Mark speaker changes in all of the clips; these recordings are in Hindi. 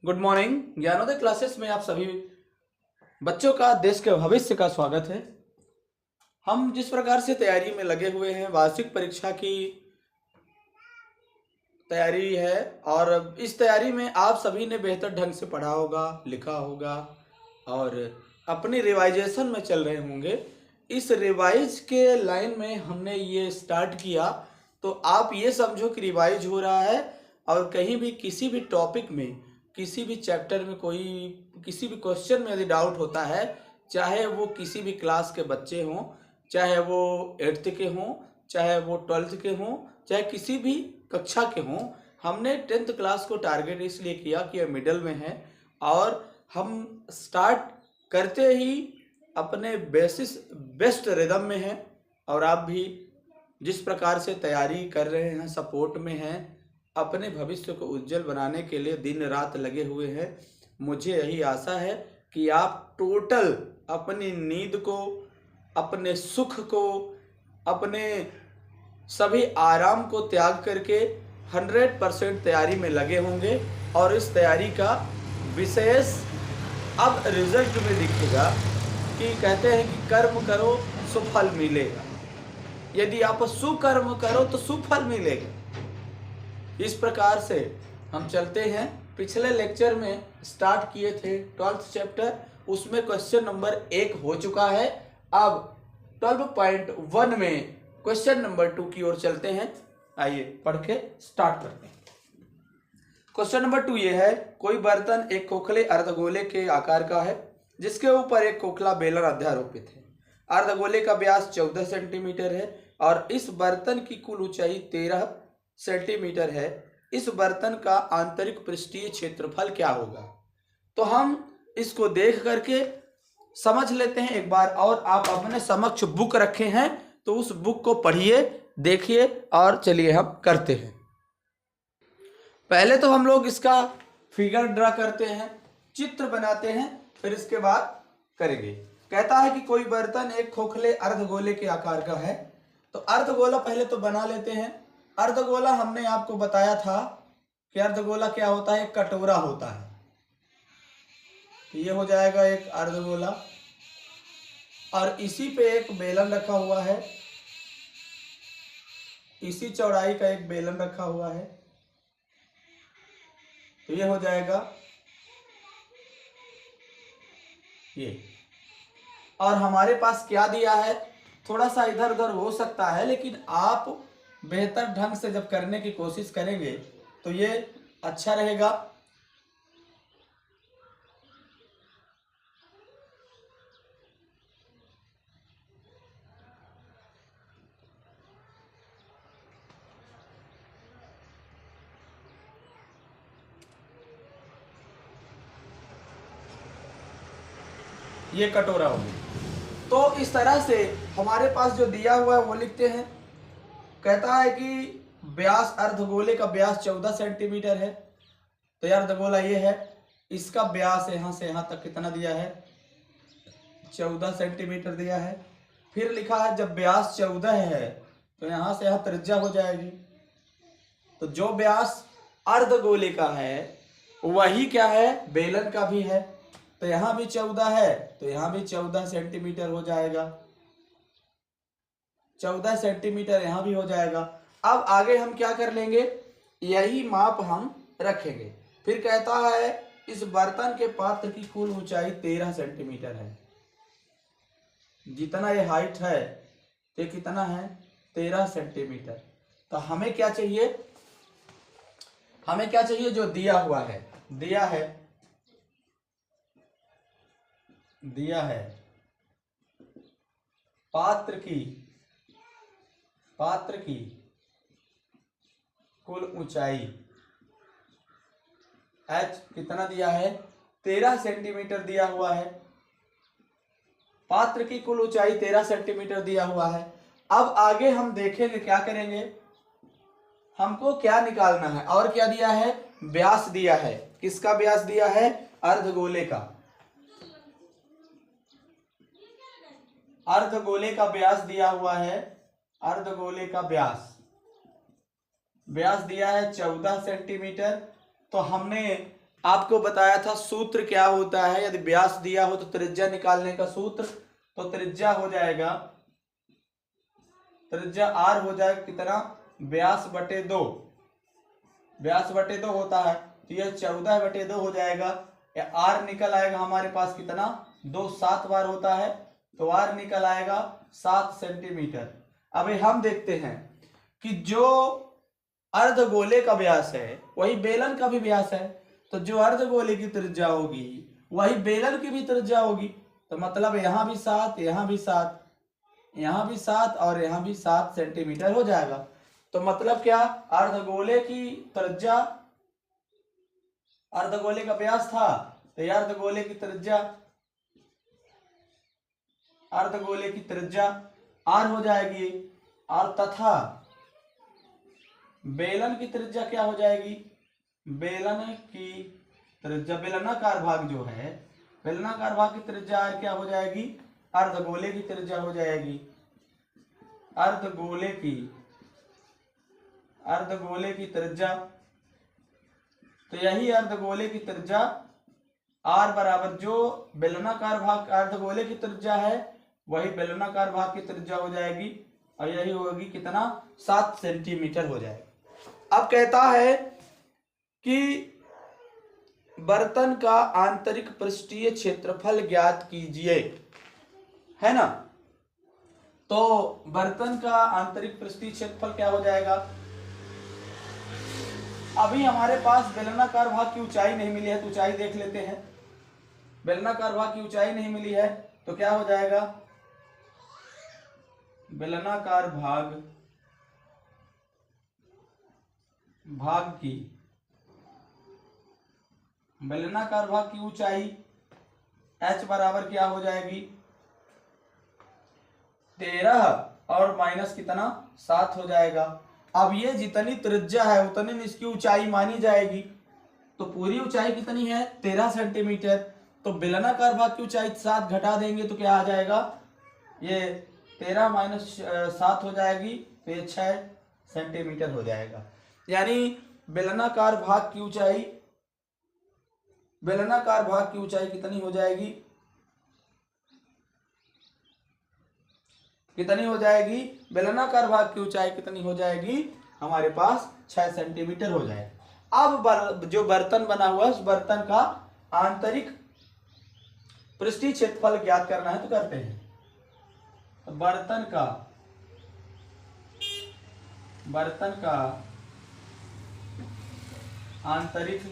Speaker 1: Good morning. ज्ञानोदय क्लासेस में आप सभी बच्चों का देश के भविष्य का स्वागत है। हम जिस प्रकार से तैयारी में लगे हुए हैं, वार्षिक परीक्षा की तैयारी है और इस तैयारी में आप सभी ने बेहतर ढंग से पढ़ा होगा, लिखा होगा और अपनी रिवाइजेशन में चल रहे होंगे। इस रिवाइज के लाइन में हमने ये स्टार्ट किया, तो आप ये समझो कि रिवाइज हो रहा है और कहीं भी किसी भी टॉपिक में, किसी भी चैप्टर में, किसी भी क्वेश्चन में यदि डाउट होता है, चाहे वो किसी भी क्लास के बच्चे हों, चाहे वो 8th के हों, चाहे वो 12th के हों, चाहे किसी भी कक्षा के हों, हमने 10th क्लास को टारगेट इसलिए किया कि यह मिडल में है और हम स्टार्ट करते ही अपने बेस्ट रिदम में हैं। और आप भी जिस प्रकार से तैयारी कर रहे हैं, सपोर्ट में हैं, अपने भविष्य को उज्जवल बनाने के लिए दिन रात लगे हुए हैं, मुझे यही आशा है कि आप टोटल अपनी नींद को, अपने सुख को, अपने सभी आराम को त्याग करके 100% तैयारी में लगे होंगे और इस तैयारी का विशेष अब रिजल्ट में दिखेगा कि कहते हैं कि कर्म करो सुफल मिलेगा। यदि आप सुकर्म करो तो सुफल मिलेगा। इस प्रकार से हम चलते हैं। पिछले लेक्चर में स्टार्ट किए थे 12th चैप्टर, उसमें क्वेश्चन नंबर 1 हो चुका है। अब 12.1 में क्वेश्चन नंबर 2 की ओर चलते हैं। आइए पढ़ के स्टार्ट करते हैं। क्वेश्चन नंबर 2 ये है, कोई बर्तन एक खोखले अर्धगोले के आकार का है जिसके ऊपर एक खोखला बेलन अध्यारोपित है। अर्धगोले का व्यास 14 सेंटीमीटर है और इस बर्तन की कुल ऊंचाई 13 सेंटीमीटर है। इस बर्तन का आंतरिक पृष्ठीय क्षेत्रफल क्या होगा? तो हम इसको देख करके समझ लेते हैं एक बार। और आप अपने समक्ष बुक रखे हैं तो उस बुक को पढ़िए, देखिए और चलिए हम करते हैं। पहले तो हम लोग इसका फिगर ड्रा करते हैं, चित्र बनाते हैं, फिर इसके बाद करेंगे। कहता है कि कोई बर्तन एक खोखले अर्धगोले के आकार का है। तो अर्धगोला पहले तो बना लेते हैं। अर्धगोला हमने आपको बताया था कि अर्धगोला क्या होता है, एक कटोरा होता है। ये हो जाएगा एक अर्धगोला और इसी पे एक बेलन रखा हुआ है, इसी चौड़ाई का एक बेलन रखा हुआ है, तो ये हो जाएगा ये। और हमारे पास क्या दिया है, थोड़ा सा इधर उधर हो सकता है, लेकिन आप बेहतर ढंग से जब करने की कोशिश करेंगे तो ये अच्छा रहेगा। ये कटोरा होगी। तो इस तरह से हमारे पास जो दिया हुआ है वो लिखते हैं। कहता है कि व्यास, अर्धगोले का व्यास 14 सेंटीमीटर है। तो यार अर्धगोला ये है, इसका व्यास यहाँ से यहाँ तक कितना दिया है, 14 सेंटीमीटर दिया है। फिर लिखा है जब व्यास 14 है तो यहाँ से यहाँ त्रिज्या हो जाएगी। तो जो व्यास अर्धगोले का है वही क्या है, बेलन का भी है। तो यहाँ भी 14 है तो यहाँ भी 14 सेंटीमीटर हो जाएगा, 14 सेंटीमीटर यहाँ भी हो जाएगा। अब आगे हम क्या कर लेंगे, यही माप हम रखेंगे। फिर कहता है इस बर्तन के पात्र की कुल ऊंचाई 13 सेंटीमीटर है। जितना ये हाइट है ये कितना है, 13 सेंटीमीटर। तो हमें क्या चाहिए, हमें क्या चाहिए, जो दिया हुआ है, दिया है पात्र की कुल ऊंचाई h कितना दिया है, 13 सेंटीमीटर दिया हुआ है। पात्र की कुल ऊंचाई 13 सेंटीमीटर दिया हुआ है। अब आगे हम देखेंगे क्या करेंगे, हमको क्या निकालना है और क्या दिया है, व्यास दिया है। किसका व्यास दिया है, अर्धगोले का। अर्धगोले का व्यास दिया हुआ है, अर्धगोले का व्यास दिया है 14 सेंटीमीटर। तो हमने आपको बताया था सूत्र क्या होता है। यदि व्यास दिया हो तो त्रिज्या निकालने का सूत्र, तो त्रिज्या हो जाएगा, त्रिज्या आर हो जाएगा कितना, व्यास बटे 2, व्यास बटे 2 होता है, तो यह 14/2 हो जाएगा। आर निकल आएगा हमारे पास कितना, 2 7 बार होता है, तो आर निकल आएगा 7 सेंटीमीटर। अभी हम देखते हैं कि जो अर्धगोले का व्यास है वही बेलन का भी व्यास है, तो जो अर्धगोले की त्रिज्या होगी वही बेलन की भी त्रिज्या होगी। तो मतलब यहाँ भी 7, यहाँ भी 7, यहाँ भी 7 और यहाँ भी 7 सेंटीमीटर हो जाएगा। तो मतलब क्या, अर्धगोले की त्रिज्या, अर्धगोले का व्यास था तो यह अर्धगोले की त्रिज्या, अर्धगोले की त्रिज्या आर हो जाएगी, और तथा बेलन की त्रिज्या क्या हो जाएगी, बेलन की त्रिज्या, बेलनाकार भाग जो है, बेलनाकार भाग की त्रिज्या आर क्या हो जाएगी, अर्धगोले की त्रिज्या हो जाएगी, अर्धगोले की, अर्धगोले की त्रिज्या। तो यही अर्धगोले की त्रिज्या आर बराबर, जो बेलनाकार भाग अर्धगोले की त्रिज्या है वही बेलनाकार भाग की त्रिज्या हो जाएगी, और यही होगी कितना, 7 सेंटीमीटर हो जाएगा। अब कहता है कि बर्तन का आंतरिक पृष्ठीय क्षेत्रफल ज्ञात कीजिए, है ना। तो बर्तन का आंतरिक पृष्ठीय क्षेत्रफल क्या हो जाएगा, अभी हमारे पास बेलनाकार भाग की ऊंचाई नहीं मिली है, तो ऊंचाई देख लेते हैं। बेलनाकार भाग की ऊंचाई नहीं मिली है तो क्या हो जाएगा, बेलनाकार भाग की, बेलनाकार भाग की ऊंचाई h बराबर क्या हो जाएगी, 13 और माइनस कितना, 7 हो जाएगा। अब ये जितनी त्रिज्या है उतनी इसकी ऊंचाई मानी जाएगी, तो पूरी ऊंचाई कितनी है, 13 सेंटीमीटर। तो बेलनाकार भाग की ऊंचाई 7 घटा देंगे तो क्या आ जाएगा, ये 13 माइनस 7 हो जाएगी, तो ये 6 सेंटीमीटर हो जाएगा। यानी बेलनाकार भाग की ऊंचाई, बेलनाकार भाग की ऊंचाई कितनी हो जाएगी, कितनी हो जाएगी, बेलनाकार भाग की ऊंचाई कितनी हो जाएगी, हमारे पास 6 सेंटीमीटर हो जाएगा। अब जो बर्तन बना हुआ है उस बर्तन का आंतरिक पृष्ठीय क्षेत्रफल ज्ञात करना है, तो करते हैं। तो बर्तन का आंतरिक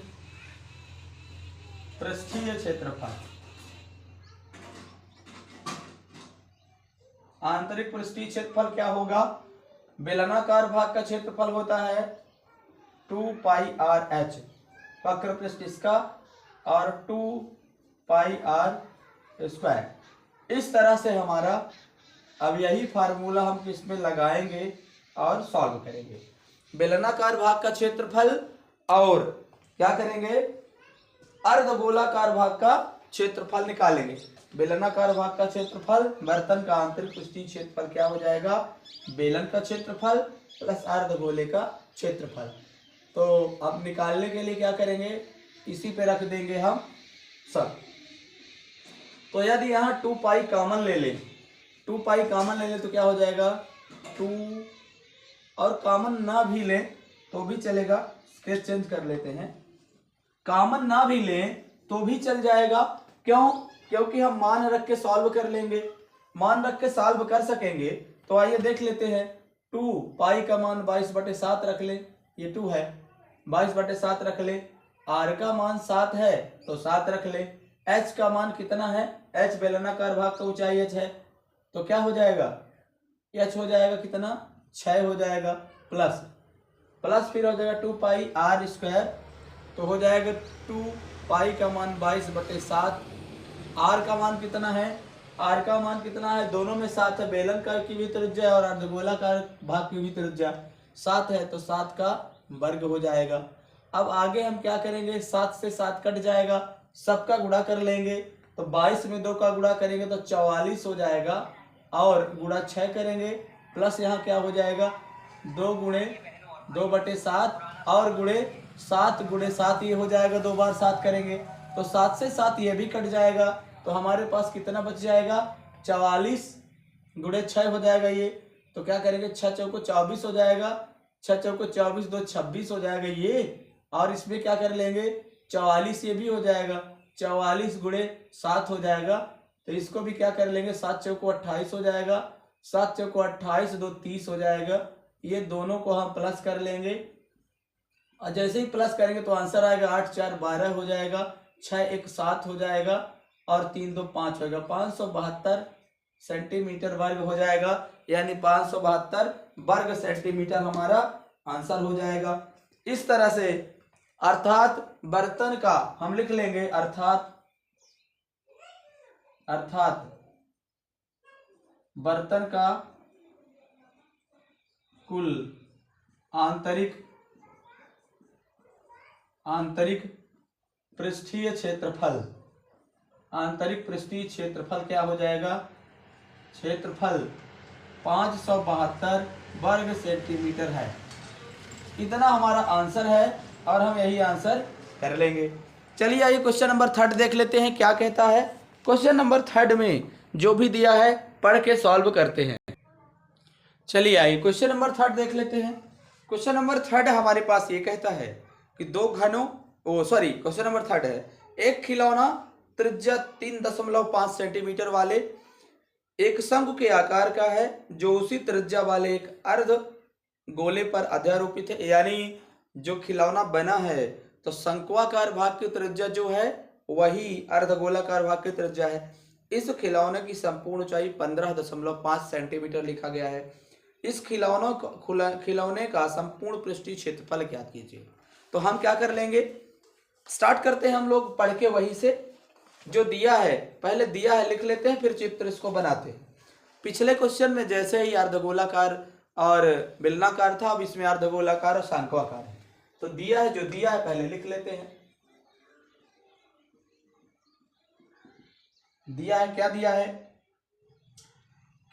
Speaker 1: पृष्ठीय क्षेत्रफल, आंतरिक पृष्ठीय क्षेत्रफल क्या होगा, बेलनाकार भाग का क्षेत्रफल होता है 2πr(h), वक्र पृष्ठ इसका, और 2πr²। इस तरह से हमारा, अब यही फार्मूला हम किसमें लगाएंगे और सॉल्व करेंगे। बेलनाकार भाग का क्षेत्रफल और क्या करेंगे, अर्धगोलाकार भाग का क्षेत्रफल निकालेंगे। बेलनाकार भाग का क्षेत्रफल, बर्तन का आंतरिक पृष्ठीय क्षेत्रफल क्या हो जाएगा, बेलन का क्षेत्रफल प्लस अर्धगोले का क्षेत्रफल। तो अब निकालने के लिए क्या करेंगे, इसी पे रख देंगे हम सब। तो यदि यहाँ 2π कॉमन ले लें, 2π कॉमन ले लें तो क्या हो जाएगा 2, और कॉमन ना भी लें तो भी चलेगा, स्केच चेंज कर लेते हैं। कॉमन ना भी लें तो भी चल जाएगा, क्यों, क्योंकि हम मान रख के सॉल्व कर लेंगे, मान रख के सॉल्व कर सकेंगे। तो आइए देख लेते हैं, 2π का मान 22/7 रख ले, ये 2 है, 22/7 रख ले, r का मान 7 है तो 7 रख ले, h का मान कितना है, h बेलनाकार भाग का ऊंचाई h है, तो क्या हो जाएगा, h हो जाएगा कितना, 6 हो जाएगा, प्लस फिर हो जाएगा 2πr², तो हो जाएगा 2π का मान 22/7, r का मान कितना है, r का मान कितना है, दोनों में 7 है, बेलनाकार की भी त्रिज्या और अर्धगोलाकार भाग की भी त्रिज्या 7 है, तो 7 का वर्ग हो जाएगा। अब आगे हम क्या करेंगे, 7 से 7 कट जाएगा, सबका गुणा कर लेंगे, तो 22 में 2 का गुणा करेंगे तो 44 हो जाएगा, और गुणा 6 करेंगे, प्लस यहाँ क्या हो जाएगा 2 × 2/7 और गुणे 7 गुणे 7 ये हो जाएगा, 2 बार 7 करेंगे तो 7 से 7 ये भी कट जाएगा, तो हमारे पास कितना बच जाएगा 44 गुणे 6 हो जाएगा ये। तो क्या करेंगे 6 चौको 24 हो जाएगा, 6 चौको 24 2 26 हो जाएगा ये। और इसमें क्या कर लेंगे 44 ये भी हो जाएगा, 44 गुणे 7 हो जाएगा। तो इसको भी क्या कर लेंगे 7 चौको 28 हो जाएगा, 7 चौको 28 2 30 हो जाएगा। ये दोनों को हम प्लस कर लेंगे और जैसे ही प्लस करेंगे तो आंसर आएगा 8 4 12 हो जाएगा, 6 1 7 हो जाएगा और 3 2 5 होगा। 572 सेंटीमीटर वर्ग हो जाएगा, यानी 572 वर्ग सेंटीमीटर हमारा आंसर हो जाएगा। इस तरह से अर्थात बर्तन का हम लिख लेंगे अर्थात बर्तन का कुल आंतरिक पृष्ठीय क्षेत्रफल, आंतरिक पृष्ठीय क्षेत्रफल क्या हो जाएगा, क्षेत्रफल 572 वर्ग सेंटीमीटर है। इतना हमारा आंसर है और हम यही आंसर कर लेंगे। चलिए आइए क्वेश्चन नंबर 3 देख लेते हैं क्या कहता है। क्वेश्चन नंबर 3 में जो भी दिया है पढ़ के सॉल्व करते हैं। चलिए आइए क्वेश्चन नंबर 3 देख लेते हैं। क्वेश्चन नंबर 3 हमारे पास ये कहता है कि क्वेश्चन नंबर 3 है, एक खिलौना त्रिज्या 3.5 सेंटीमीटर वाले एक शंकु के आकार का है जो उसी त्रिज्या वाले एक अर्ध गोले पर अध्यारोपित है। यानी जो खिलौना बना है तो शंक्वाकार भाग की त्रिज्या जो है वही अर्धगोलाकार भाग की त्रिज्या है। इस खिलौने की संपूर्ण ऊंचाई 15.5 सेंटीमीटर लिखा गया है। इस खिलौने का संपूर्ण पृष्ठीय क्षेत्रफल ज्ञात कीजिए। तो हम क्या कर लेंगे, स्टार्ट करते हैं हम लोग पढ़ के वहीं से जो दिया है, पहले दिया है लिख लेते हैं फिर चित्र इसको बनाते हैं। पिछले क्वेश्चन में जैसे ही अर्धगोलाकार और बेलनाकार था, अब इसमें अर्धगोलाकार और शंक्वाकार है। तो दिया है, जो दिया है पहले लिख लेते हैं। दिया है, क्या दिया है,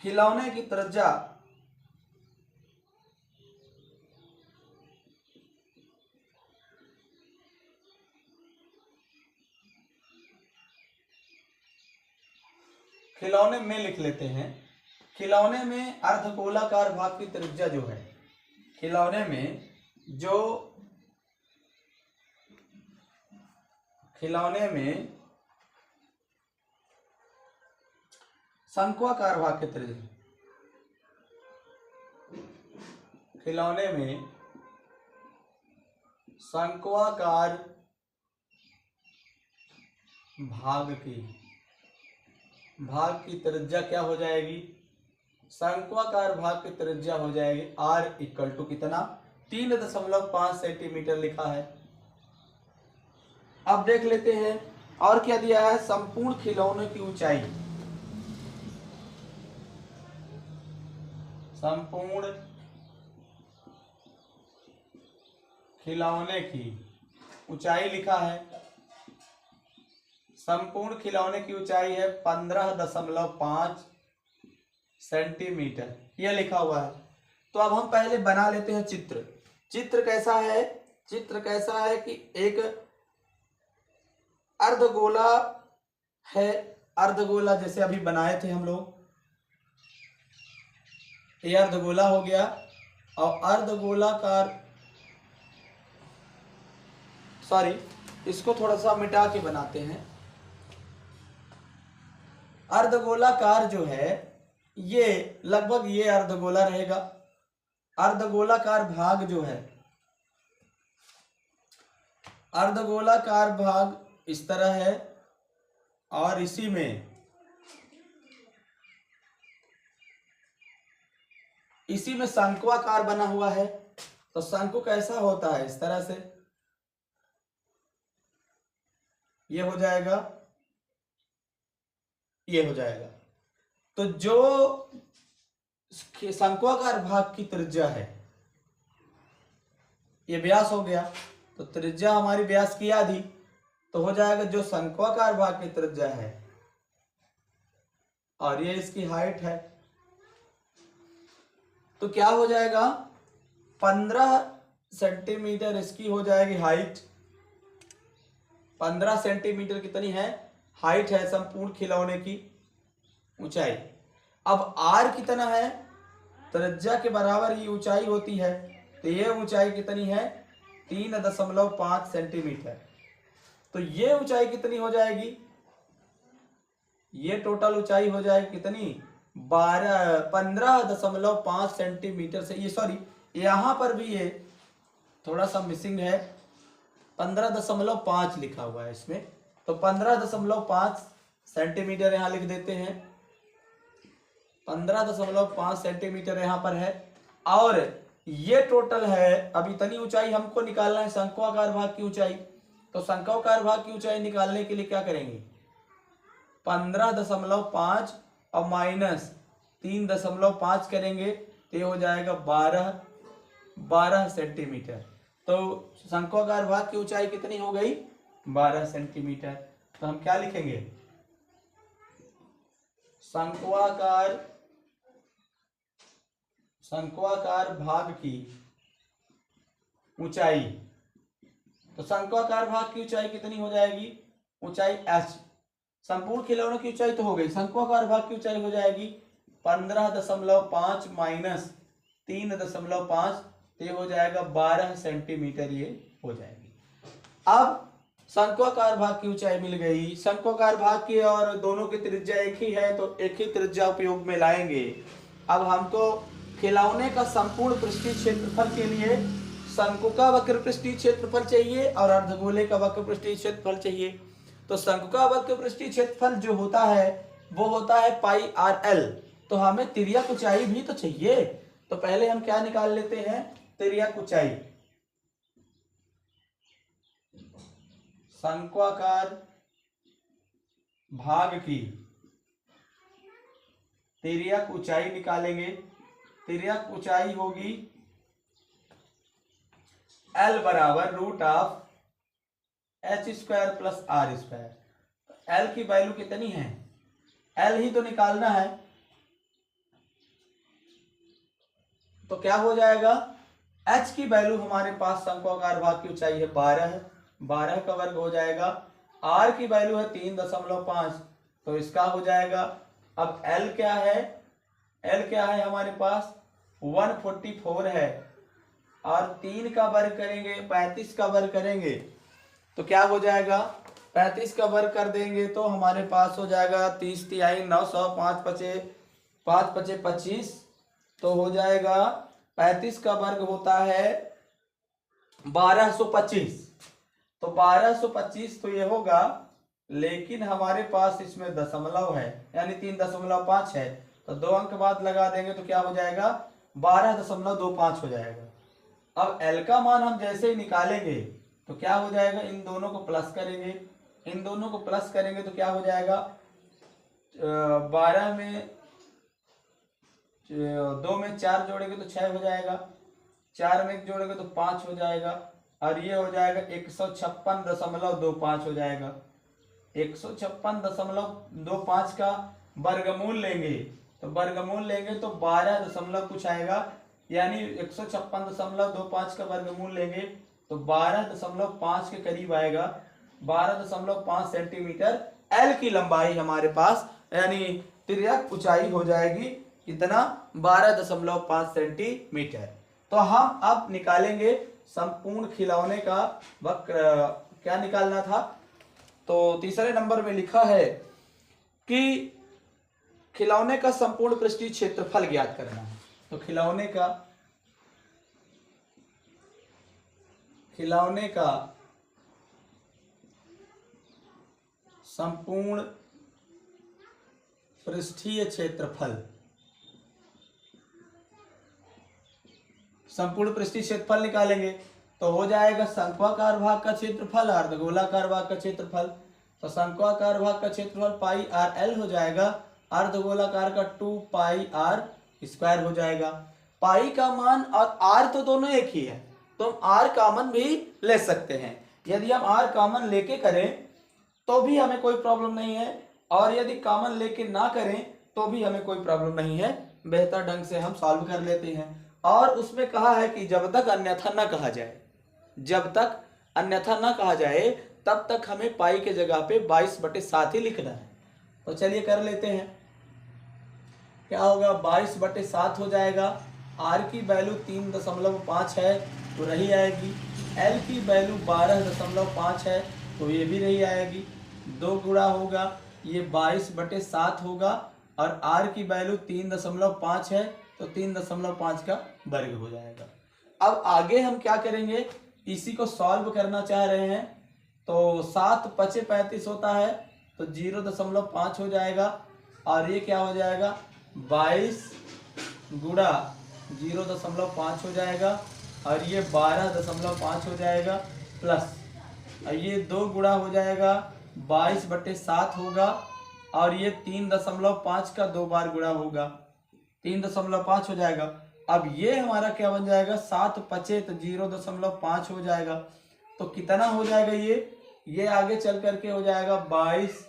Speaker 1: खिलौने की त्रिज्या खिलौने में लिख लेते हैं। खिलौने में अर्धगोलाकार भाग की त्रिज्या जो है, खिलौने में शंक्वाकार भाग की त्रिज्या, खिलौने में शंक्वाकार भाग की त्रिज्या क्या हो जाएगी, शंक्वाकार भाग की त्रिज्या हो जाएगी r इक्वल टू कितना 3.5 सेंटीमीटर लिखा है। अब देख लेते हैं और क्या दिया है, संपूर्ण खिलौने की ऊंचाई, संपूर्ण खिलौने की ऊंचाई लिखा है। संपूर्ण खिलौने की ऊंचाई है 15.5 सेंटीमीटर, यह लिखा हुआ है। तो अब हम पहले बना लेते हैं चित्र। चित्र कैसा है, चित्र कैसा है कि एक अर्धगोला है, अर्धगोला जैसे अभी बनाए थे हम लोग, ये अर्धगोला हो गया और अर्धगोलाकार, सॉरी इसको थोड़ा सा मिटा के बनाते हैं। अर्धगोलाकार जो है ये लगभग ये अर्धगोला रहेगा। अर्धगोलाकार भाग जो है, अर्धगोलाकार भाग इस तरह है और इसी में शंक्वाकार बना हुआ है। तो शंकु कैसा होता है, इस तरह से ये हो जाएगा, ये हो जाएगा। तो जो शंक्वाकार भाग की त्रिज्या है, ये व्यास हो गया, तो त्रिज्या हमारी व्यास की आधी, तो हो जाएगा जो शंक्वाकार भाग की त्रिज्या है और ये इसकी हाइट है, तो क्या हो जाएगा 15 सेंटीमीटर इसकी हो जाएगी हाइट। 15 सेंटीमीटर कितनी है हाइट है संपूर्ण खिलौने की ऊंचाई। अब आर कितना है, त्रिज्या के बराबर ये ऊंचाई होती है, तो ये ऊंचाई कितनी है 3.5 सेंटीमीटर। तो ये ऊंचाई कितनी हो जाएगी, ये टोटल ऊंचाई हो जाएगी कितनी 15.5 सेंटीमीटर से, ये सॉरी यहां पर भी ये थोड़ा सा मिसिंग है, 15.5 लिखा हुआ है इसमें, तो 15.5 सेंटीमीटर यहां लिख देते हैं। 15.5 सेंटीमीटर यहां पर है। और ये टोटल है, अब इतनी ऊंचाई हमको निकालना है शंक्वाकार भाग की ऊंचाई। तो शंक्वाकार भाग की ऊंचाई निकालने के लिए क्या करेंगे, 15.5 और माइनस 3.5 करेंगे तो ये हो जाएगा 12 सेंटीमीटर। तो शंक्वाकार भाग की ऊंचाई कितनी हो गई 12 सेंटीमीटर। तो हम क्या लिखेंगे, शंक्वाकार भाग की ऊंचाई। तो शंक्वाकार भाग की ऊंचाई कितनी हो जाएगी, ऊंचाई h, संपूर्ण खिलौनों की ऊंचाई तो हो गई, शंक्वाकार भाग की ऊंचाई हो जाएगी 15.5 माइनस 3.5, ये हो जाएगा 12 सेंटीमीटर, ये हो जाएगी। अब शंक्वाकार भाग की ऊंचाई मिल गई, शंक्वाकार भाग की और दोनों की त्रिज्या एक ही है तो एक ही त्रिज्या उपयोग में लाएंगे। अब हमको खिलौने का संपूर्ण पृष्ठीय क्षेत्रफल के लिए शंकु का वक्र पृष्ठीय क्षेत्रफल चाहिए और अर्धगोले का वक्र पृष्ठीय क्षेत्रफल चाहिए। तो शंकु का वक्र पृष्ठीय क्षेत्रफल जो होता है वो होता है पाई आर एल। तो हमें तिर्यक ऊंचाई भी तो चाहिए, तो पहले हम क्या निकाल लेते हैं, तिर्यक ऊंचाई। शंक्वाकार भाग की तिर्यक ऊंचाई निकालेंगे। तिर्यक ऊंचाई होगी L बराबर √h² प्लस r²। L की वैल्यू कितनी है, L ही तो निकालना है, तो क्या हो जाएगा, h की वैल्यू हमारे पास शंक्वाकार भाग की ऊंचाई है 12 का वर्ग हो जाएगा, r की वैल्यू है 3.5, तो इसका हो जाएगा। अब L क्या है, L क्या है हमारे पास 144 है, और 3 का वर्ग करेंगे 35 का वर्ग करेंगे तो क्या हो जाएगा, 35 का वर्ग कर देंगे तो हमारे पास हो जाएगा 30 तिहाई 900, 5 पचे 25, तो हो जाएगा 35 का वर्ग होता है 1225। तो 1225 तो ये होगा, लेकिन हमारे पास इसमें दशमलव है यानी 3.5 है, तो 2 अंक बाद लगा देंगे तो क्या हो जाएगा 12.25 हो जाएगा। अब L का मान हम जैसे ही निकालेंगे तो क्या हो जाएगा, इन दोनों को प्लस करेंगे, इन दोनों को प्लस करेंगे तो क्या हो जाएगा, 12 में 2 में 4 जोड़ेंगे तो 6 हो जाएगा, 4 में 1 जोड़ेंगे तो 5 हो जाएगा, और ये हो जाएगा 156.25 हो जाएगा। 156.25 का वर्गमूल लेंगे, तो वर्गमूल लेंगे तो 12 दशमलव कुछ आएगा, यानी 156.25 का वर्गमूल लेंगे तो 12.5 के करीब आएगा, 12.5 सेंटीमीटर L की लंबाई हमारे पास, यानी तिर्यक ऊंचाई हो जाएगी कितना 12.5 सेंटीमीटर। तो हम अब निकालेंगे संपूर्ण खिलौने का वक्र, क्या निकालना था, तो तीसरे नंबर में लिखा है कि खिलौने का संपूर्ण पृष्ठीय क्षेत्रफल ज्ञात करना है। तो खिलौने का संपूर्ण पृष्ठीय क्षेत्रफल, संपूर्ण पृष्ठीय क्षेत्रफल निकालेंगे तो हो जाएगा शंक्वाकार भाग का क्षेत्रफल अर्धगोलाकार भाग का क्षेत्रफल। तो शंक्वाकार भाग का क्षेत्रफल पाई आर एल हो जाएगा, अर्धगोलाकार का 2 पाई आर स्क्वायर हो जाएगा। पाई का मान और आर तो दोनों एक ही है, तो हम आर कॉमन भी ले सकते हैं। यदि हम आर कॉमन लेके करें तो भी हमें कोई प्रॉब्लम नहीं है, और यदि कॉमन लेके ना करें तो भी हमें कोई प्रॉब्लम नहीं है, बेहतर ढंग से हम सॉल्व कर लेते हैं। और उसमें कहा है कि जब तक अन्यथा न कहा जाए, जब तक अन्यथा न कहा जाए तब तक हमें पाई के जगह पे 22/7 ही लिखना है। तो चलिए कर लेते हैं। क्या होगा, 22/7 हो जाएगा। आर की वैल्यू 3.5 है तो रही आएगी। एल की वैल्यू 12.5 है तो ये भी रही आएगी। 2 गुणा होगा, ये 22/7 होगा और आर की वैल्यू 3.5 है तो 3.5 का वर्ग हो जाएगा। अब आगे हम क्या करेंगे, इसी को सॉल्व करना चाह रहे हैं। तो 7 × 5 = 35 होता है तो 0.5 हो जाएगा और ये क्या हो जाएगा, 22 गुणा 0.5 हो जाएगा और ये 12.5 हो जाएगा प्लस, और ये 2 गुणा हो जाएगा 22/7 होगा और ये 3.5 का 2 बार गुणा होगा, 3.5 हो जाएगा। अब ये हमारा क्या बन जाएगा, 7 × 5 तो 0.5 हो जाएगा। तो कितना हो जाएगा ये आगे चल करके हो जाएगा 22,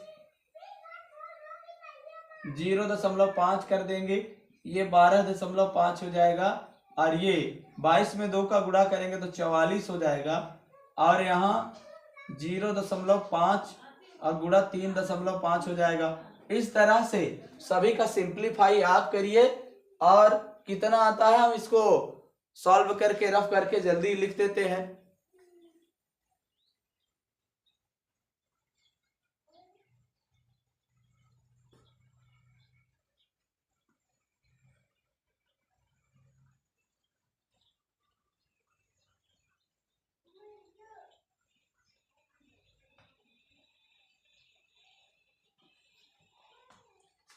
Speaker 1: 0.5 कर देंगे, ये 12.5 हो जाएगा और ये 22 में 2 का गुणा करेंगे तो 44 हो जाएगा और यहाँ 0.5 और गुणा 3.5 हो जाएगा। इस तरह से सभी का सिंप्लीफाई आप करिए और कितना आता है हम इसको सॉल्व करके रफ करके जल्दी लिख देते हैं।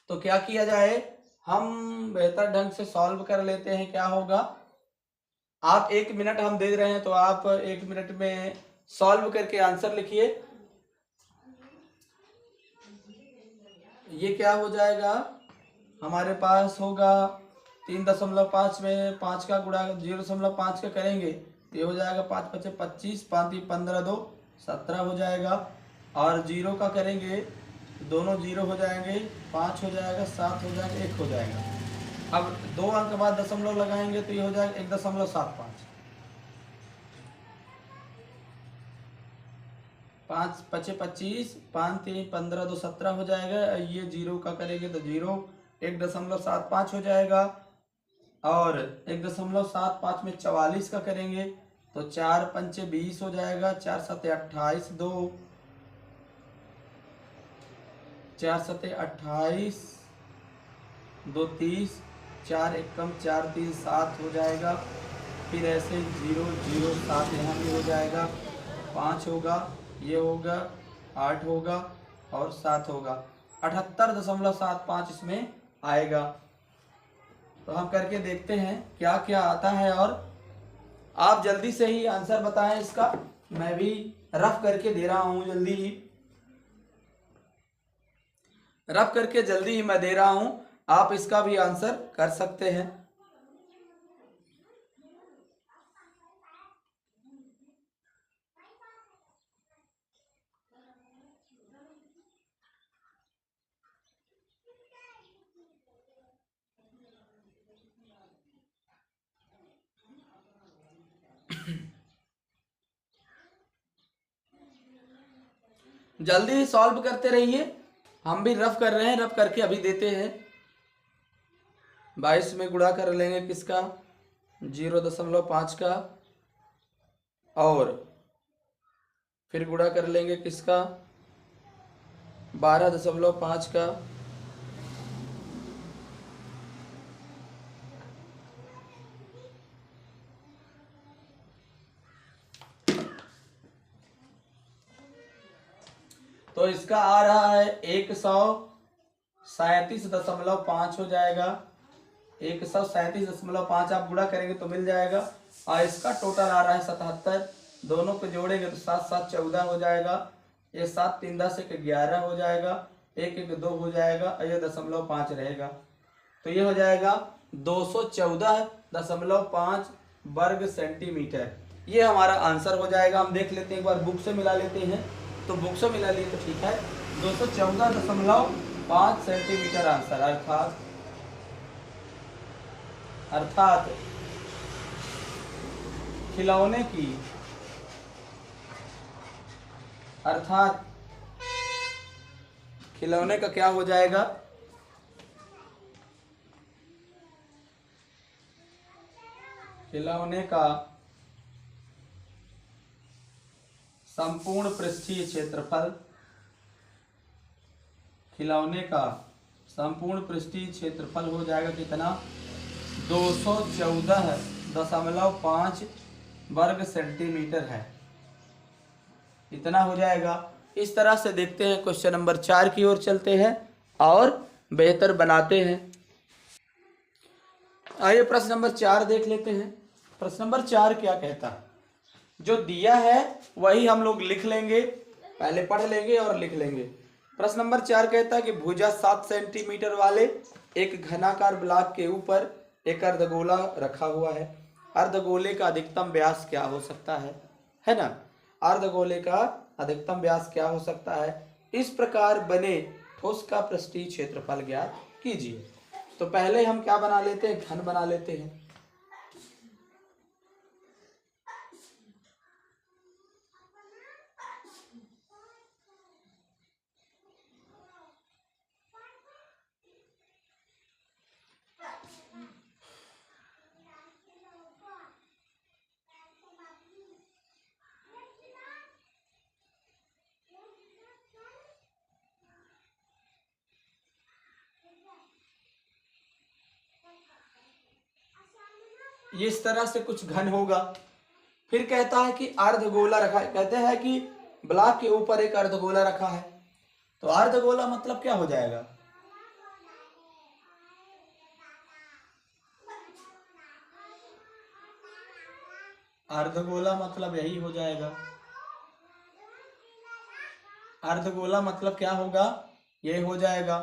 Speaker 1: तो क्या किया जाए, हम बेहतर ढंग से सॉल्व कर लेते हैं। क्या होगा, आप 1 मिनट हम दे रहे हैं तो आप 1 मिनट में सॉल्व करके आंसर लिखिए। ये क्या हो जाएगा, हमारे पास होगा 3.5 में 5 का गुणा 0.5 का करेंगे तो ये हो जाएगा 5 × 5 = 25, 5 × 15 = 2 17 हो जाएगा और 0 का करेंगे दोनों 0 हो जाएंगे, 5 हो जाएगा, 7 हो जाएगा, 1 हो जाएगा। अब 2 अंक के बाद दशमलव लगाएंगे तो ये हो जाएगा 1.75। 5 × 5 = 25, 5 × 3 = 15, 2 17 हो जाएगा। ये 0 का करेंगे तो 0, 1.75 हो जाएगा और 1.75 में 44 का करेंगे तो 4 × 5 = 20 हो जाएगा, 4 × 7 = 28, 2 4 × 7 = 28, 2 = 30, 4 × 1 = 4, 3 = 7 हो जाएगा। फिर ऐसे 0 0 7 यहाँ भी हो जाएगा, 5 होगा, ये होगा, 8 होगा और 7 होगा, 78.75 इसमें आएगा। तो हम करके देखते हैं क्या क्या आता है और आप जल्दी से ही आंसर बताएं इसका। मैं भी रफ करके दे रहा हूं, जल्दी ही रफ करके जल्दी ही मैं दे रहा हूं, आप इसका भी आंसर कर सकते हैं। जल्दी ही सॉल्व करते रहिए, हम भी रफ कर रहे हैं, रफ करके अभी देते हैं। 22 में गुणा कर लेंगे किसका, 0.5 का और फिर गुणा कर लेंगे किसका, 12.5 का तो इसका आ रहा है 137.5 हो जाएगा। 137.5 आप गुणा करेंगे तो मिल जाएगा और इसका टोटल आ रहा है 77। दोनों को जोड़ेंगे तो 7 × 7 = 14 हो जाएगा। ये 7 × 3 = 10, 1 = 11 हो जाएगा, 1 1 2 हो जाएगा और ये 0.5 रहेगा। तो ये हो जाएगा 214.5 वर्ग सेंटीमीटर। ये हमारा आंसर हो जाएगा। हम देख लेते हैं, एक बार बुक से मिला लेते हैं। तो बुक से मिला लिए तो ठीक है, 214.5 सेंटीमीटर आंसर, अर्थात खिलौने की अर्थात खिलौने का क्या हो जाएगा? खिलौने का संपूर्ण पृष्ठीय क्षेत्रफल, खिलौने का संपूर्ण पृष्ठीय क्षेत्रफल हो जाएगा कितना? 214.5 वर्ग सेंटीमीटर है, इतना हो जाएगा। इस तरह से देखते हैं, क्वेश्चन नंबर 4 की ओर चलते हैं और बेहतर बनाते हैं। आइए प्रश्न नंबर 4 देख लेते हैं। प्रश्न नंबर 4 क्या कहता है? जो दिया है वही हम लोग लिख लेंगे, पहले पढ़ लेंगे और लिख लेंगे। प्रश्न नंबर 4 कहता है कि भुजा 7 सेंटीमीटर वाले एक घनाकार ब्लॉक के ऊपर एक अर्धगोला रखा हुआ है। अर्धगोले का अधिकतम व्यास क्या हो सकता है ना? अर्धगोले का अधिकतम व्यास क्या हो सकता है? इस प्रकार बने ठोस का पृष्ठीय क्षेत्रफल ज्ञात कीजिए। तो पहले हम क्या बना लेते हैं? घन बना लेते हैं। इस तरह से कुछ घन होगा। फिर कहता है कि अर्धगोला रखा है, कहते हैं कि ब्लॉक के ऊपर एक अर्धगोला रखा है। तो अर्धगोला मतलब क्या हो जाएगा? अर्धगोला मतलब यही हो जाएगा। अर्धगोला मतलब क्या होगा? ये हो जाएगा।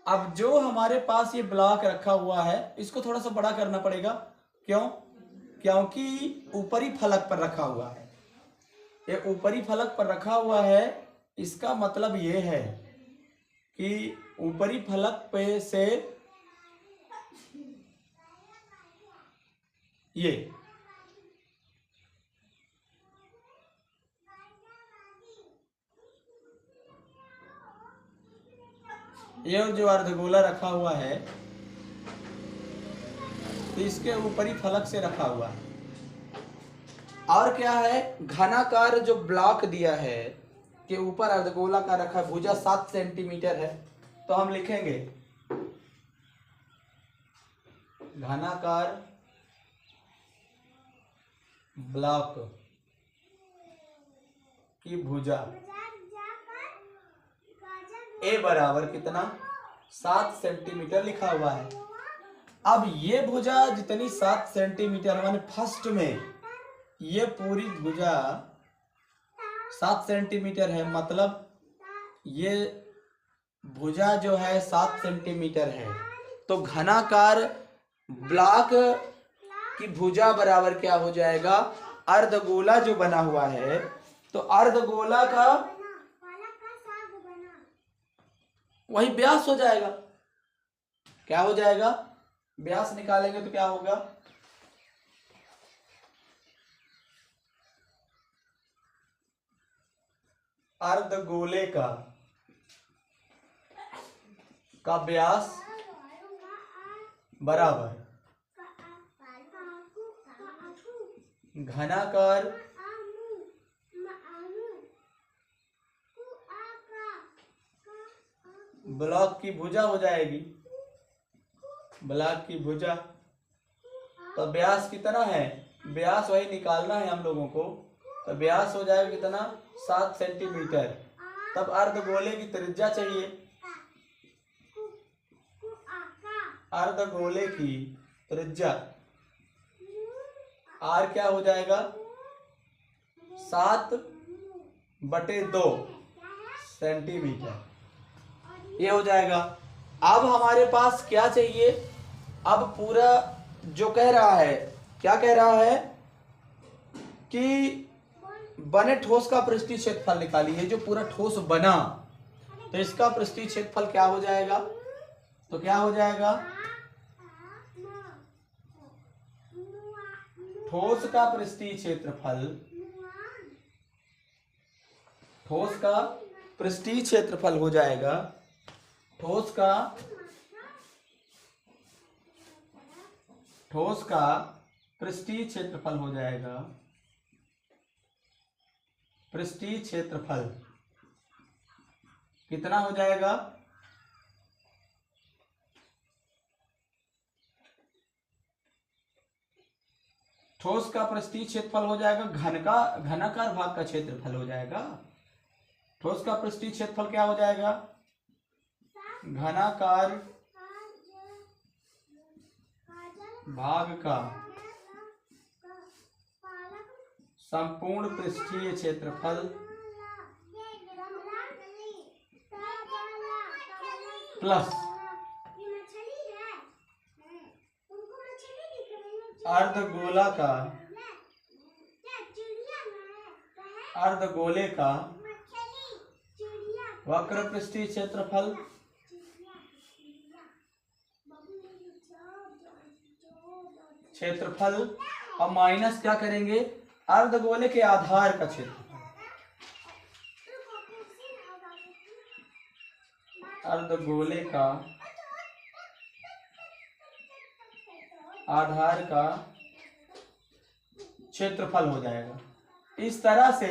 Speaker 1: अब जो हमारे पास ये ब्लॉक रखा हुआ है इसको थोड़ा सा बड़ा करना पड़ेगा। क्यों? क्योंकि ऊपरी फलक पर रखा हुआ है। ये ऊपरी फलक पर रखा हुआ है, इसका मतलब ये है कि ऊपरी फलक पे से ये जो अर्धगोला रखा हुआ है तो इसके ऊपरी फलक से रखा हुआ है। और क्या है? घनाकार जो ब्लॉक दिया है के ऊपर अर्धगोला का रखा है, भुजा 7 सेंटीमीटर है। तो हम लिखेंगे घनाकार ब्लॉक की भुजा ए बराबर कितना? 7 सेंटीमीटर लिखा हुआ है। अब ये भुजा जितनी 7 सेंटीमीटर माने फर्स्ट में ये पूरी भुजा 7 सेंटीमीटर है, मतलब ये भुजा जो है 7 सेंटीमीटर है। तो घनाकार ब्लॉक की भुजा बराबर क्या हो जाएगा? अर्धगोला जो बना हुआ है तो अर्धगोला का वही व्यास हो जाएगा। क्या हो जाएगा? व्यास निकालेंगे तो क्या होगा? अर्धगोले का व्यास बराबर घनाकार ब्लॉक की भुजा हो जाएगी। ब्लॉक की भुजा तो व्यास कितना है? व्यास वही निकालना है हम लोगों को। तो व्यास हो जाएगा कितना? 7 सेंटीमीटर। तब अर्धगोले की त्रिज्या चाहिए। अर्धगोले की त्रिज्या आर क्या हो जाएगा? 7/2 सेंटीमीटर ये हो जाएगा। अब हमारे पास क्या चाहिए? अब पूरा जो कह रहा है, क्या कह रहा है कि बने ठोस का पृष्ठीय क्षेत्रफल निकालिए। जो पूरा ठोस बना तो इसका पृष्ठीय क्षेत्रफल क्या हो जाएगा? तो क्या हो जाएगा? ठोस का पृष्ठीय क्षेत्रफल, ठोस का पृष्ठीय क्षेत्रफल हो जाएगा, ठोस का पृष्ठीय क्षेत्रफल हो जाएगा, पृष्ठीय क्षेत्रफल कितना हो जाएगा, ठोस का पृष्ठीय क्षेत्रफल हो जाएगा घनाकार भाग का क्षेत्रफल हो जाएगा। ठोस का पृष्ठीय क्षेत्रफल क्या हो जाएगा, घनाकार भाग का संपूर्ण पृष्ठीय क्षेत्रफल प्लस अर्धगोले का वक्र पृष्ठीय क्षेत्रफल और माइनस क्या करेंगे, अर्धगोले के आधार का क्षेत्रफल, अर्धगोले का आधार का क्षेत्रफल हो जाएगा। इस तरह से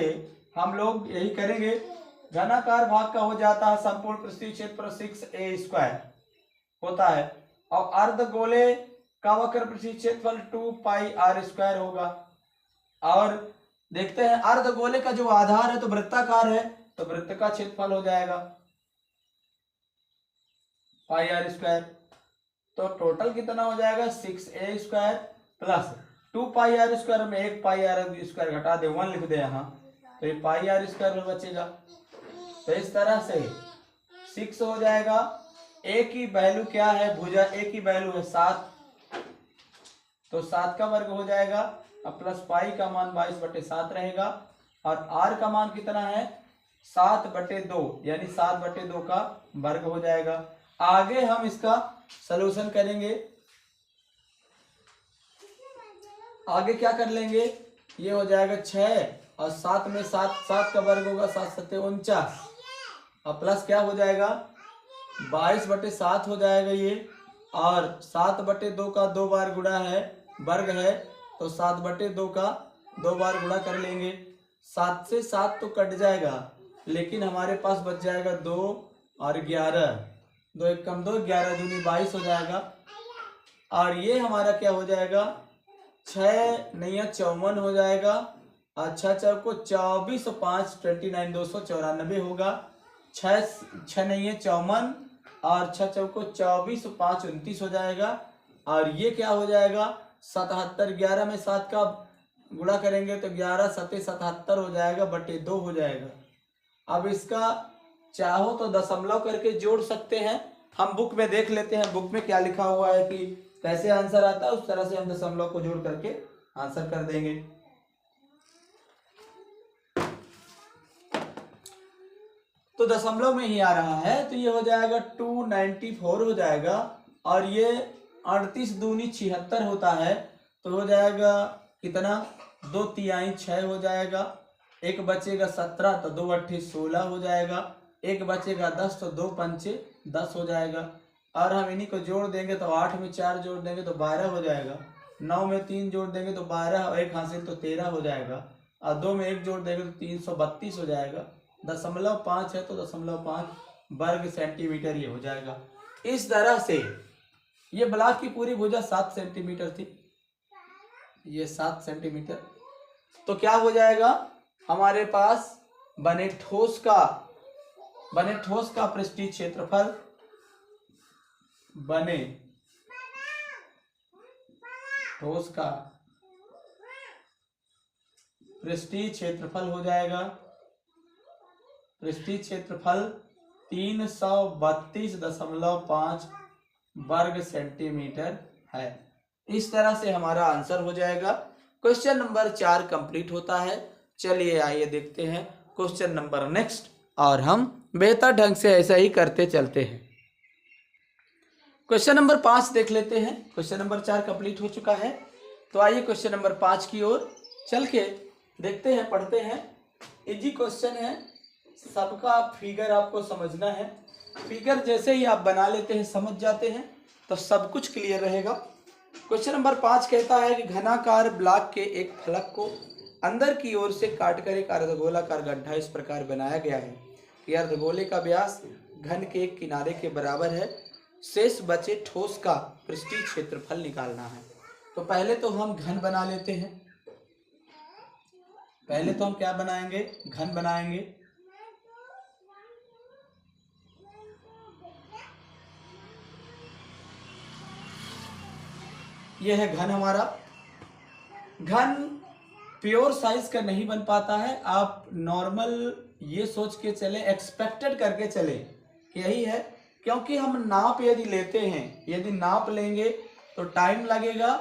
Speaker 1: हम लोग यही करेंगे। घनाकार भाग का हो जाता है संपूर्ण पृष्ठीय क्षेत्रफल 6a² होता है और अर्धगोले का वक्र पृष्ठीय क्षेत्रफल 2πr² होगा। और देखते हैं अर्धगोले का जो आधार है तो वृत्ताकार है, तो वृत्त का क्षेत्रफल हो जाएगा πr²। तो टोटल कितना हो जाएगा 6a² प्लस 2πr² में 1πr² घटा दे, 1 लिख दे यहाँ, तो ये πr² में बचेगा। तो इस तरह से 6 हो जाएगा। a की वैल्यू क्या है, भुजा a की वैल्यू है 7, तो 7 का वर्ग हो जाएगा और प्लस पाई का मान 22/7 रहेगा और r का मान कितना है 7/2 यानी 7/2 का वर्ग हो जाएगा। आगे हम इसका सलूशन करेंगे। आगे क्या कर लेंगे, ये हो जाएगा 6 और 7 में 7 का वर्ग होगा 7×7 = 49 और प्लस क्या हो जाएगा 22/7 हो जाएगा ये, और 7/2 का 2 बार गुणा है, वर्ग है, तो 7/2 का 2 बार गुणा कर लेंगे। 7 से 7 तो कट जाएगा, लेकिन हमारे पास बच जाएगा 2 और 11, 2 1 कम 2, 11 दूनी 22 हो जाएगा। और ये हमारा क्या हो जाएगा 6 9 54 हो जाएगा, अच्छा 4 को 24 और 5 29 294 होगा। 6 9 54 और 6 4 को 24 और 5 29 हो जाएगा। और ये क्या हो जाएगा 77, 11 में 7 का गुणा करेंगे तो 11 7 77 हो जाएगा, बटे 2 हो जाएगा। अब इसका चाहो तो दशमलव करके जोड़ सकते हैं, हम बुक में देख लेते हैं बुक में क्या लिखा हुआ है कि कैसे आंसर आता है, उस तरह से हम दशमलव को जोड़ करके आंसर कर देंगे। तो दशमलव में ही आ रहा है, तो ये हो जाएगा 294 हो जाएगा और ये 38 दूनी 76 होता है, तो हो जाएगा कितना 2 तिहाई 6 हो जाएगा, एक बचेगा 17 तो 2 8 16 हो जाएगा, एक बचेगा 10 तो 2 5 10 हो जाएगा। और हम इन्हीं को जोड़ देंगे तो 8 में 4 जोड़ देंगे तो 12 हो जाएगा, 9 में 3 जोड़ देंगे तो 12 और 1 हासिल तो 13 हो जाएगा, और 2 में 1 जोड़ देंगे तो 332 हो जाएगा। 0.5 है तो 0.5 वर्ग सेंटीमीटर ये हो जाएगा। इस तरह से ये ब्लॉक की पूरी भुजा 7 सेंटीमीटर थी, ये 7 सेंटीमीटर। तो क्या हो जाएगा हमारे पास बने ठोस का पृष्ठीय क्षेत्रफल, बने ठोस का पृष्ठीय क्षेत्रफल हो जाएगा, पृष्ठीय क्षेत्रफल 332.5 वर्ग सेंटीमीटर है। इस तरह से हमारा आंसर हो जाएगा। क्वेश्चन नंबर 4 कंप्लीट होता है। चलिए आइए देखते हैं क्वेश्चन नंबर नेक्स्ट, और हम बेहतर ढंग से ऐसा ही करते चलते हैं। क्वेश्चन नंबर 5 देख लेते हैं। क्वेश्चन नंबर 4 कंप्लीट हो चुका है। तो आइए क्वेश्चन नंबर 5 की ओर चल के देखते हैं, पढ़ते हैं। इजी क्वेश्चन है, सबका फिगर आपको समझना है। फिगर जैसे ही आप बना लेते हैं, समझ जाते हैं, तो सब कुछ क्लियर रहेगा। क्वेश्चन नंबर 5 कहता है कि घनाकार ब्लॉक के एक फलक को अंदर की ओर से काटकर एक अर्धगोलाकार गड्ढा इस प्रकार बनाया गया है कि अर्धगोले का व्यास घन के एक किनारे के बराबर है। शेष बचे ठोस का पृष्ठीय क्षेत्रफल निकालना है। तो पहले तो हम घन बना लेते हैं। पहले तो हम क्या बनाएंगे? घन बनाएंगे। यह है घन हमारा। घन प्योर साइज का नहीं बन पाता है, आप नॉर्मल ये सोच के चले, एक्सपेक्टेड करके चले कि यही है, क्योंकि हम नाप यदि लेते हैं, यदि नाप लेंगे तो टाइम लगेगा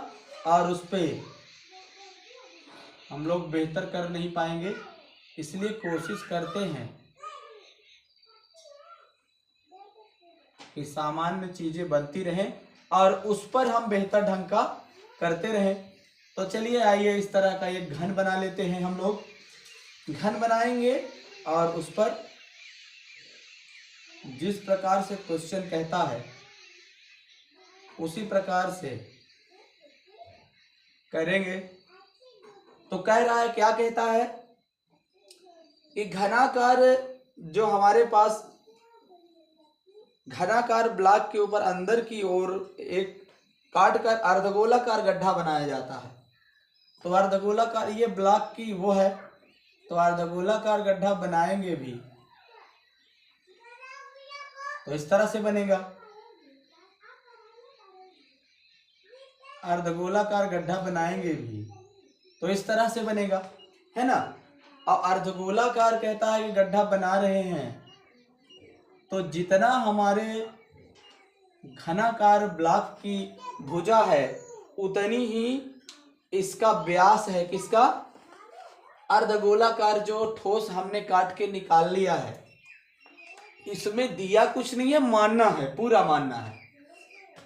Speaker 1: और उस पर हम लोग बेहतर कर नहीं पाएंगे। इसलिए कोशिश करते हैं कि सामान्य चीजें बनती रहें और उस पर हम बेहतर ढंग का करते रहें। तो चलिए आइए इस तरह का एक घन बना लेते हैं। हम लोग घन बनाएंगे और उस पर जिस प्रकार से क्वेश्चन कहता है उसी प्रकार से करेंगे। तो कह रहा है, क्या कहता है कि घनाकार जो हमारे पास घनाकार ब्लॉक के ऊपर अंदर की ओर एक काट कर अर्धगोलाकार गड्ढा बनाया जाता है। तो अर्धगोलाकार, ये ब्लॉक की वो है, तो अर्धगोलाकार गड्ढा बनाएंगे भी तो इस तरह से बनेगा। अर्धगोलाकार गड्ढा बनाएंगे भी तो इस तरह से बनेगा, है ना। और अर्धगोलाकार कहता है कि गड्ढा बना रहे हैं, तो जितना हमारे घनाकार ब्लॉक की भुजा है उतनी ही इसका व्यास है। किसका? अर्धगोलाकार जो ठोस हमने काट के निकाल लिया है। इसमें दिया कुछ नहीं है, मानना है, पूरा मानना है।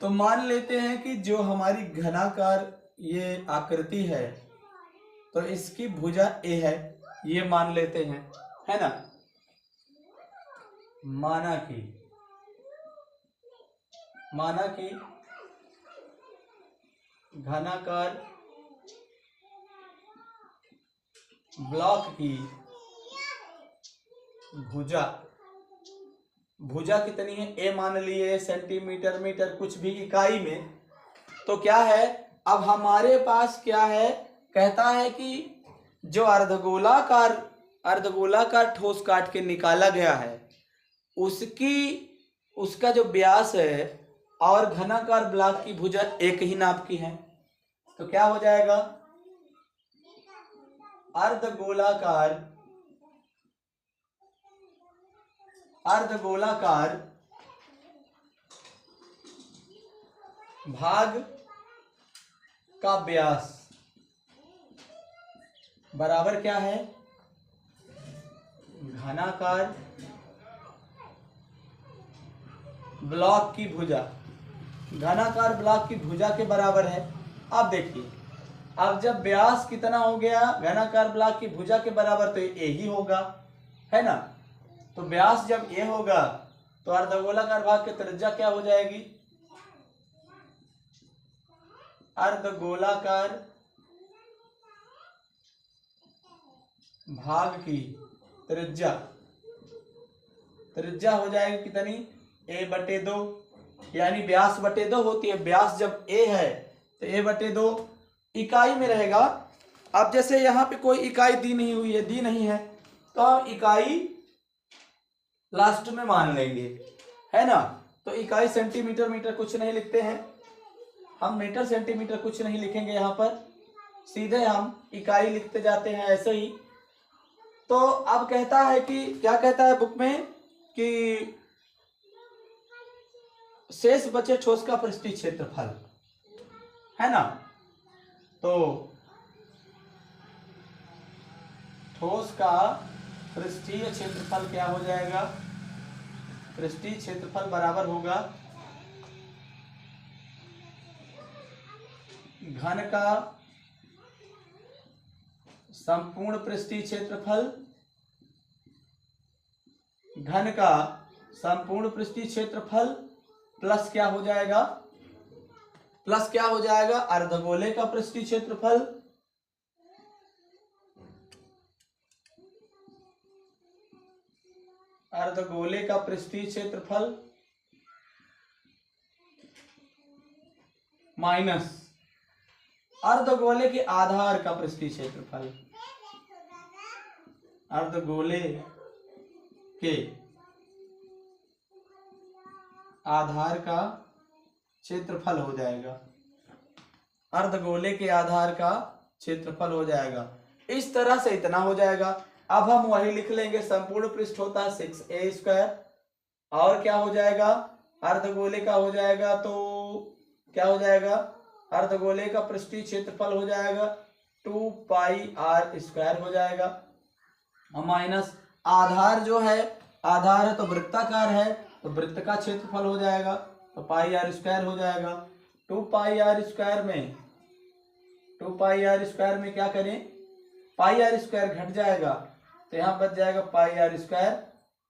Speaker 1: तो मान लेते हैं कि जो हमारी घनाकार ये आकृति है तो इसकी भुजा ए है, ये मान लेते हैं, है ना। माना कि घनाकार ब्लॉक की भुजा कितनी है? ए मान लिए, सेंटीमीटर, मीटर, कुछ भी इकाई में। तो क्या है, अब हमारे पास क्या है, कहता है कि जो अर्धगोलाकार ठोस काट के निकाला गया है उसका जो व्यास है और घनाकार ब्लॉक की भुजा एक ही नाप की है। तो क्या हो जाएगा? अर्धगोलाकार भाग का व्यास बराबर क्या है? घनाकार ब्लॉक की भुजा। घनाकार ब्लॉक की भुजा के बराबर है। अब देखिए, अब जब व्यास कितना हो गया घनाकार ब्लॉक की भुजा के बराबर, तो ए ही होगा, है ना। तो व्यास जब ए होगा तो अर्धगोलाकार भाग की त्रिज्या क्या हो जाएगी? अर्धगोलाकार भाग की त्रिज्या हो जाएगी कितनी? a/2, यानी व्यास बटे 2 होती है। व्यास जब a है तो a/2 इकाई में रहेगा। अब जैसे यहाँ पे कोई इकाई दी नहीं हुई है, दी नहीं है, तो हम इकाई लास्ट में मान लेंगे, है ना। तो इकाई सेंटीमीटर, मीटर कुछ नहीं लिखते हैं हम, मीटर सेंटीमीटर कुछ नहीं लिखेंगे यहाँ पर, सीधे हम इकाई लिखते जाते हैं ऐसे ही। तो अब कहता है कि, क्या कहता है बुक में कि शेष बचे ठोस का पृष्ठीय क्षेत्रफल, है ना। तो ठोस का पृष्ठीय क्षेत्रफल क्या हो जाएगा? पृष्ठीय क्षेत्रफल बराबर होगा घन का संपूर्ण पृष्ठीय क्षेत्रफल घन का संपूर्ण पृष्ठीय क्षेत्रफल प्लस क्या हो जाएगा, प्लस क्या हो जाएगा, अर्धगोले का पृष्ठीय क्षेत्रफल अर्धगोले का पृष्ठीय क्षेत्रफल माइनस अर्धगोले के आधार का पृष्ठीय क्षेत्रफल, अर्धगोले के आधार का क्षेत्रफल हो जाएगा, अर्धगोले के आधार का क्षेत्रफल हो जाएगा। इस तरह से इतना हो जाएगा। अब हम वही लिख लेंगे, संपूर्ण पृष्ठ होता है 6a² और क्या हो जाएगा, अर्धगोले का हो जाएगा तो क्या हो जाएगा, अर्धगोले का पृष्ठीय क्षेत्रफल हो जाएगा 2πr² हो जाएगा और माइनस आधार जो है, आधार है तो वृत्ताकार है तो वृत्त का क्षेत्रफल हो जाएगा तो πr² हो जाएगा। 2πr² में क्या करें, πr² घट जाएगा तो यहाँ बच जाएगा πr²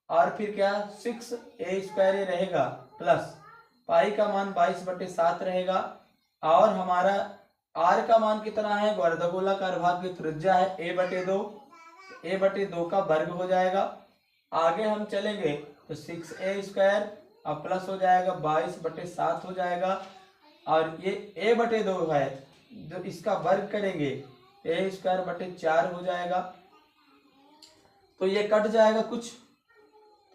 Speaker 1: और फिर क्या 6a² रहेगा प्लस पाई का मान 22/7 रहेगा और हमारा r का मान कितना है, अर्धगोलाकार भाग की त्रिज्या है a/2, a/2 का वर्ग हो जाएगा। आगे हम चलेंगे तो 6a² और प्लस हो जाएगा 22/7 हो जाएगा और ये a/2 है जो इसका वर्ग करेंगे a²/4 हो जाएगा तो ये कट जाएगा कुछ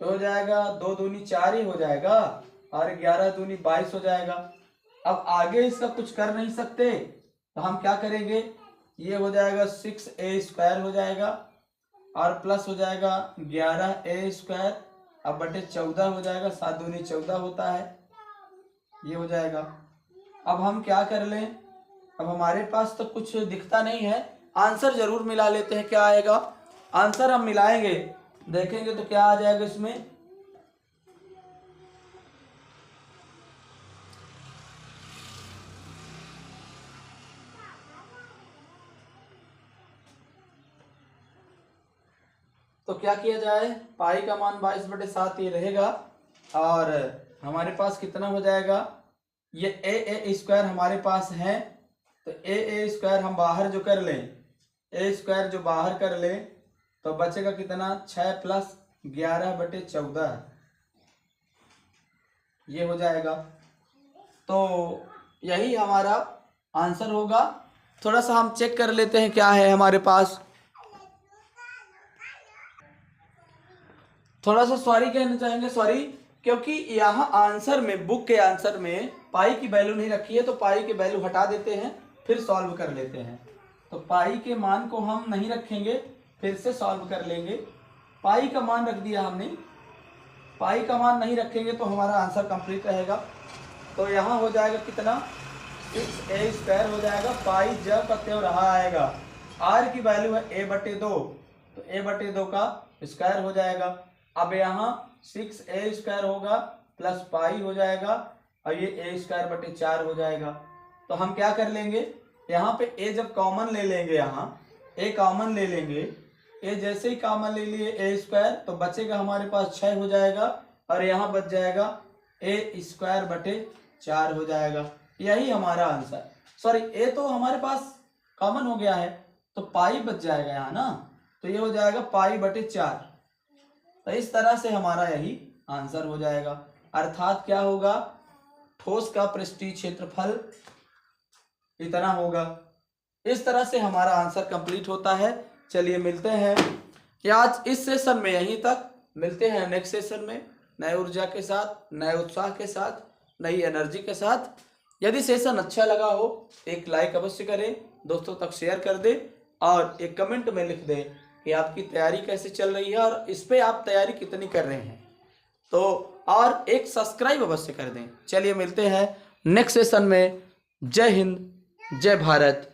Speaker 1: तो हो जाएगा 2 दूनी 4 ही हो जाएगा और 11 दूनी 22 हो जाएगा। अब आगे इसका कुछ कर नहीं सकते तो हम क्या करेंगे, ये हो जाएगा 6a² हो जाएगा और प्लस हो जाएगा 11a² अब बटे 14 हो जाएगा, 7 दूनी 14 होता है, ये हो जाएगा। अब हम क्या कर लें, अब हमारे पास तो कुछ दिखता नहीं है, आंसर जरूर मिला लेते हैं। क्या आएगा आंसर, हम मिलाएंगे देखेंगे तो क्या आ जाएगा इसमें, तो क्या किया जाए, पाई का मान 22/7 ये रहेगा और हमारे पास कितना हो जाएगा, ये a² हमारे पास है तो a² हम बाहर जो कर लें, a² जो बाहर कर लें तो बचेगा कितना 6 + 11/14 ये हो जाएगा। तो यही हमारा आंसर होगा। थोड़ा सा हम चेक कर लेते हैं क्या है हमारे पास, थोड़ा सा सॉरी कहना चाहेंगे, सॉरी क्योंकि यहाँ आंसर में, बुक के आंसर में पाई की वैल्यू नहीं रखी है तो पाई की वैल्यू हटा देते हैं फिर सॉल्व कर लेते हैं। तो पाई के मान को हम नहीं रखेंगे, फिर से सॉल्व कर लेंगे। पाई का मान रख दिया हमने, पाई का मान नहीं रखेंगे तो हमारा आंसर कंप्लीट रहेगा। तो यहाँ हो जाएगा कितना 6a² हो जाएगा, पाई जब का त्यों रहा आएगा, r की वैल्यू है a/2 तो a/2 का स्क्वायर हो जाएगा। अब यहाँ 6a² होगा प्लस पाई हो जाएगा और ये a²/4 हो जाएगा। तो हम क्या कर लेंगे, यहाँ पे a जब कॉमन ले लेंगे, यहाँ a कॉमन ले लेंगे, a जैसे ही कॉमन ले लिए a² तो बचेगा हमारे पास 6 हो जाएगा और यहाँ बच जाएगा a²/4 हो जाएगा। यही हमारा आंसर, सॉरी a तो हमारे पास कॉमन हो गया है तो पाई बच जाएगा यहाँ ना, तो ये हो जाएगा π/4। तो इस तरह से हमारा यही आंसर हो जाएगा। अर्थात क्या होगा, ठोस का पृष्ठीय क्षेत्रफल इतना होगा। इस तरह से हमारा आंसर कंप्लीट होता है। चलिए मिलते हैं आज इस सेशन में यहीं तक, मिलते हैं नेक्स्ट सेशन में नए ऊर्जा के साथ, नए उत्साह के साथ, नई एनर्जी के साथ। यदि सेशन अच्छा लगा हो एक लाइक अवश्य करें, दोस्तों तक शेयर कर दें और एक कमेंट में लिख दें कि आपकी तैयारी कैसे चल रही है और इस पे आप तैयारी कितनी कर रहे हैं, तो और एक सब्सक्राइब अवश्य कर दें। चलिए मिलते हैं नेक्स्ट सेशन में। जय हिंद, जय भारत।